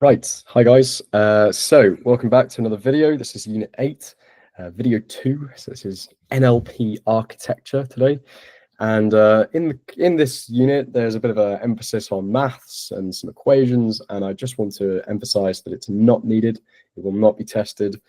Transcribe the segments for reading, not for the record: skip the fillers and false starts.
Right, hi guys. So welcome back to another video. This is Unit 8, Video 2. So this is NLP architecture today. And in this unit, there's a bit of an emphasis on maths and some equations. And I just want to emphasize that it's not needed. It will not be tested.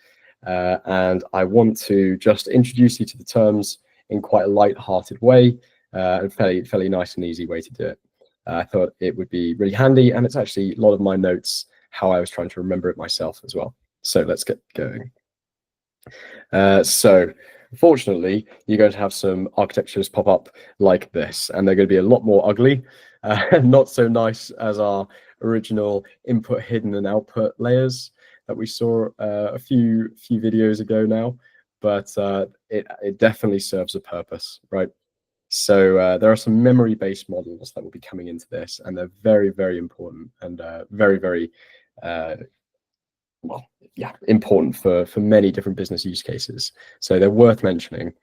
And I want to just introduce you to the terms in quite a light-hearted way, and fairly nice and easy way to do it. I thought it would be really handy, and it's actually a lot of my notes how I was trying to remember it myself as well. So let's get going. So unfortunately, you're going to have some architectures pop up like this, and they're going to be a lot more ugly, not so nice as our original input, hidden, and output layers that we saw a few videos ago now. But it definitely serves a purpose, right? So there are some memory-based models that will be coming into this, and they're very important and very well, yeah, important for many different business use cases. So they're worth mentioning.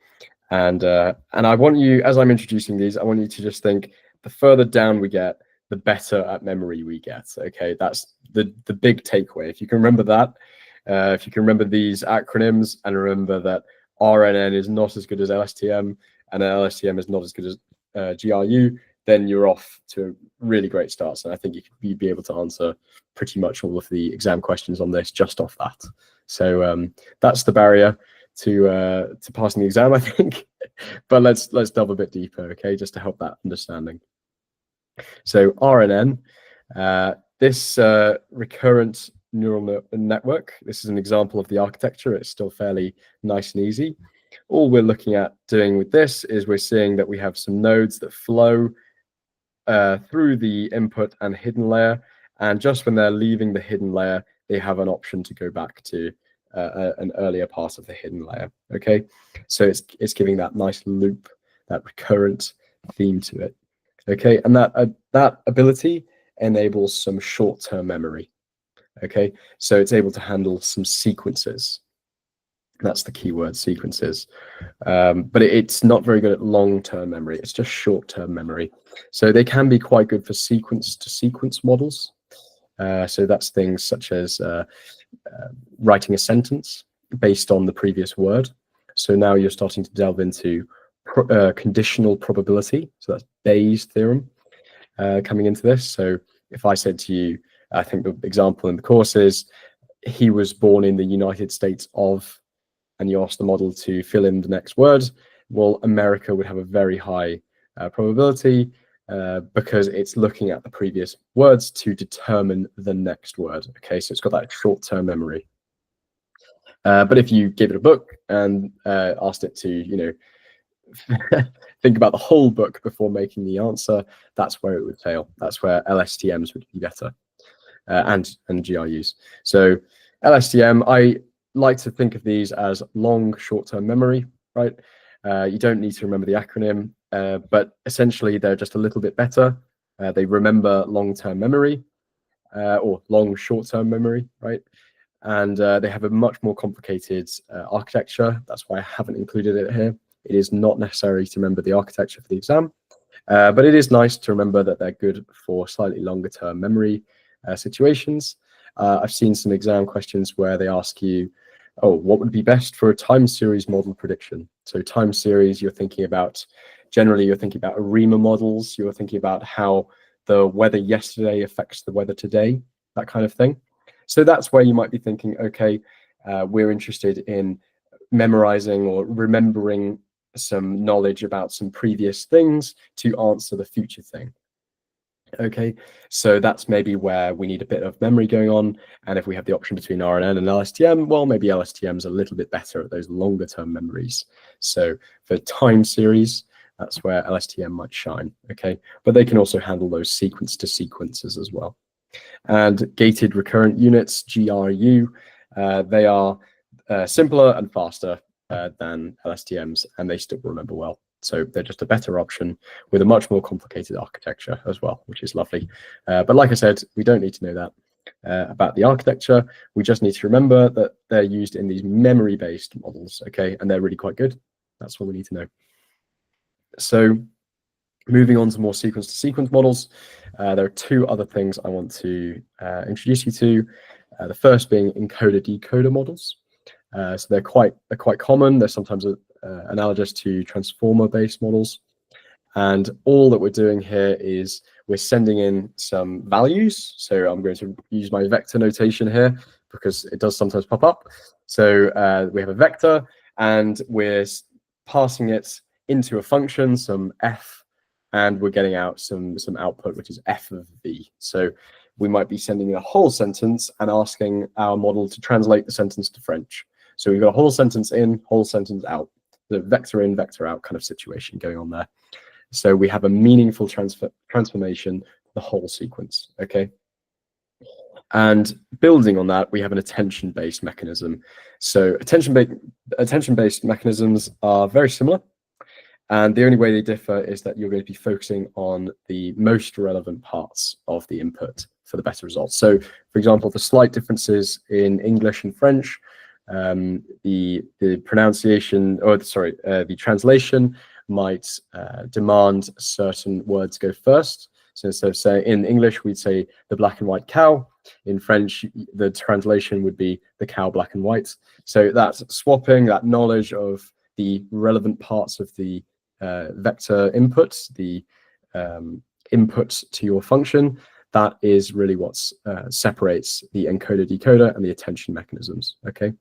And I want you, as I'm introducing these, I want you to just think the further down we get, the better at memory we get. Okay, that's the big takeaway. If you can remember that, if you can remember these acronyms and remember that RNN is not as good as LSTM and LSTM is not as good as GRU, then you're off to really great starts. And I think you'd be able to answer pretty much all of the exam questions on this just off that. So that's the barrier to passing the exam, I think. But let's delve a bit deeper, okay, just to help that understanding. So RNN, this recurrent neural network, this is an example of the architecture. It's still fairly nice and easy. All we're looking at doing with this is we're seeing that we have some nodes that flow through the input and hidden layer, and just when they're leaving the hidden layer, they have an option to go back to an earlier part of the hidden layer. Okay, so it's giving that nice loop, that recurrent theme to it. Okay, and that ability enables some short-term memory. Okay, so it's able to handle some sequences. That's the keyword, sequences. But it's not very good at long-term memory. It's just short-term memory. So they can be quite good for sequence-to-sequence models. So that's things such as writing a sentence based on the previous word. So now you're starting to delve into conditional probability. So that's Bayes' theorem coming into this. So if I said to you, I think the example in the course is, he was born in the United States of, and you ask the model to fill in the next word, well, America would have a very high probability because it's looking at the previous words to determine the next word. Okay, so it's got that short-term memory. But if you gave it a book and asked it to, think about the whole book before making the answer, that's where it would fail. That's where LSTMs would be better, and GRUs. So LSTM, I like to think of these as long short-term memory, right? You don't need to remember the acronym, but essentially they're just a little bit better. They remember long-term memory or long short-term memory, right? And they have a much more complicated architecture. That's why I haven't included it here. It is not necessary to remember the architecture for the exam, but it is nice to remember that they're good for slightly longer-term memory situations. I've seen some exam questions where they ask you, oh, what would be best for a time series model prediction? So time series, generally you're thinking about ARIMA models, you're thinking about how the weather yesterday affects the weather today, that kind of thing. So that's where you might be thinking, okay, we're interested in memorizing or remembering some knowledge about some previous things to answer the future thing. Okay, so that's maybe where we need a bit of memory going on. And if we have the option between RNN and LSTM, well, maybe LSTM is a little bit better at those longer term memories. So for time series, that's where LSTM might shine. Okay, but they can also handle those sequence to sequences as well. And gated recurrent units, GRU, they are simpler and faster than LSTMs, and they still remember well. So they're just a better option with a much more complicated architecture as well, which is lovely. But like I said, we don't need to know that about the architecture. We just need to remember that they're used in these memory-based models, okay? And they're really quite good. That's what we need to know. So Moving on to more sequence-to-sequence models, there are two other things I want to introduce you to. The first being encoder-decoder models. So they're quite common. They're sometimes analogous to transformer-based models. And all that we're doing here is we're sending in some values. So I'm going to use my vector notation here because it does sometimes pop up. So we have a vector and we're passing it into a function, some f, and we're getting out some output, which is f of v. So we might be sending in a whole sentence and asking our model to translate the sentence to French. So we've got a whole sentence in, whole sentence out, the vector in, vector out kind of situation going on there. So we have a meaningful transformation, the whole sequence, okay? And building on that, we have an attention-based mechanism. So attention-based mechanisms are very similar. And the only way they differ is that you're going to be focusing on the most relevant parts of the input for the better results. So, for example, the slight differences in English and French, the pronunciation, or sorry, the translation might demand certain words go first. So instead of saying in English, we'd say the black and white cow. In French, the translation would be the cow black and white. So that's swapping that knowledge of the relevant parts of the vector inputs, the inputs to your function. That is really what separates the encoder-decoder and the attention mechanisms, okay?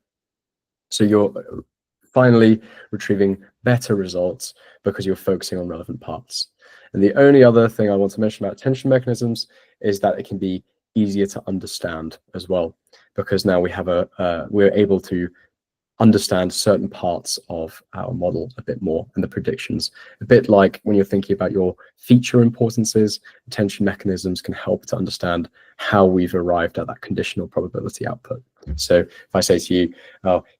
So you're finally retrieving better results because you're focusing on relevant parts. And the only other thing I want to mention about attention mechanisms is that it can be easier to understand as well, because now we have we're able to understand certain parts of our model a bit more and the predictions. A bit like when you're thinking about your feature importances, attention mechanisms can help to understand how we've arrived at that conditional probability output. So if I say to you,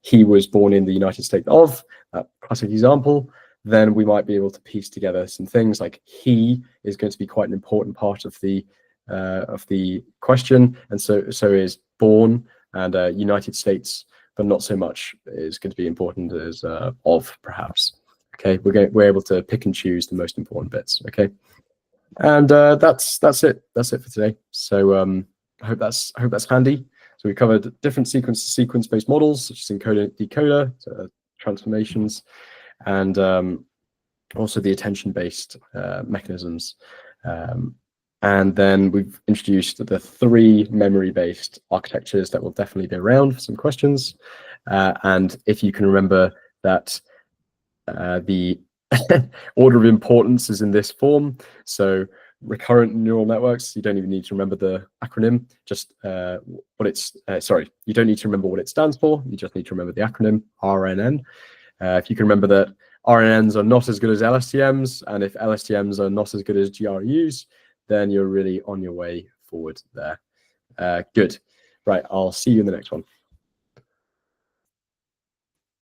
he was born in the United States of, that classic example, then we might be able to piece together some things like he is going to be quite an important part of the question, and so is born, and United States, but not so much is going to be important as of, perhaps. Okay, we're able to pick and choose the most important bits. Okay, and that's it. That's it for today. So I hope that's handy. So we covered different sequence based models such as encoder-decoder, transformations, and also the attention-based mechanisms. And then we've introduced the 3 memory-based architectures that will definitely be around for some questions. And if you can remember that the order of importance is in this form. So recurrent neural networks, you don't even need to remember the acronym, just what it's, sorry, you don't need to remember what it stands for. You just need to remember the acronym, RNN. If you can remember that RNNs are not as good as LSTMs, and if LSTMs are not as good as GRUs, then you're really on your way forward there. Good. Right, I'll see you in the next one.